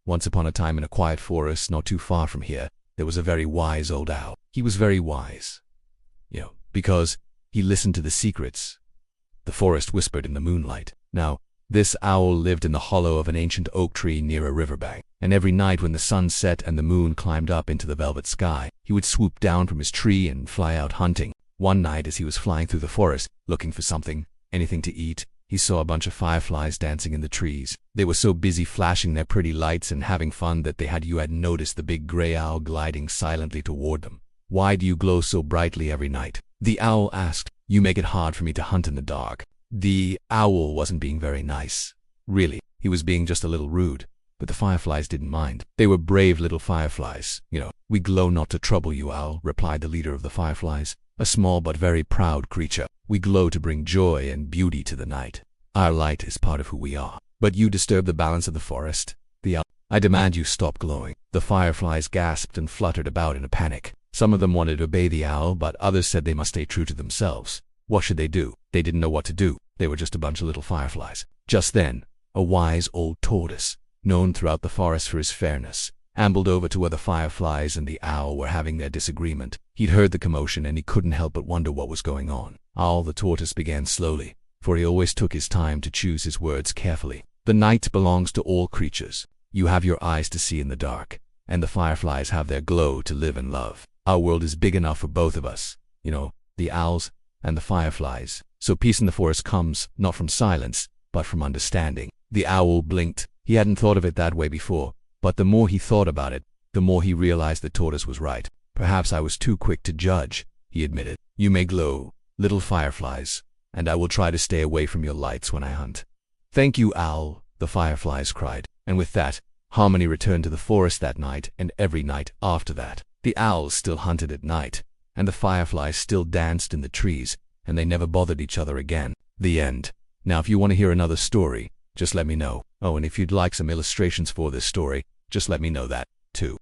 Once upon a time in a quiet forest not too far from here, there was a very wise old owl. He was very wise, because he listened to the secrets the forest whispered in the moonlight. Now, this owl lived in the hollow of an ancient oak tree near a riverbank, and every night when the sun set and the moon climbed up into the velvet sky, he would swoop down from his tree and fly out hunting. One night as he was flying through the forest, looking for anything to eat, he saw a bunch of fireflies dancing in the trees. They were so busy flashing their pretty lights and having fun that you hadn't noticed the big gray owl gliding silently toward them. "Why do you glow so brightly every night?" the owl asked. "You make it hard for me to hunt in the dark." The owl wasn't being very nice. Really, he was being just a little rude, but the fireflies didn't mind. They were brave little fireflies. "We glow not to trouble you, owl," replied the leader of the fireflies, a small but very proud creature. "We glow to bring joy and beauty to the night. Our light is part of who we are. But you disturb the balance of the forest. I demand you stop glowing." The fireflies gasped and fluttered about in a panic. Some of them wanted to obey the owl, but others said they must stay true to themselves. What should they do? They didn't know what to do. They were just a bunch of little fireflies. Just then, a wise old tortoise, known throughout the forest for his fairness, ambled over to where the fireflies and the owl were having their disagreement. He'd heard the commotion and he couldn't help but wonder what was going on. Owl the tortoise began slowly, for he always took his time to choose his words carefully. "The night belongs to all creatures. You have your eyes to see in the dark, and the fireflies have their glow to live and love. Our world is big enough for both of us, the owls and the fireflies. So peace in the forest comes not from silence, but from understanding." The owl blinked. He hadn't thought of it that way before, but the more he thought about it, the more he realized the tortoise was right. "Perhaps I was too quick to judge," he admitted. "You may glow, little fireflies, and I will try to stay away from your lights when I hunt." "Thank you, owl," the fireflies cried. And with that, harmony returned to the forest that night and every night after that. The owls still hunted at night, and the fireflies still danced in the trees, and they never bothered each other again. The end. Now if you want to hear another story, just let me know. Oh, and if you'd like some illustrations for this story, just let me know that, too.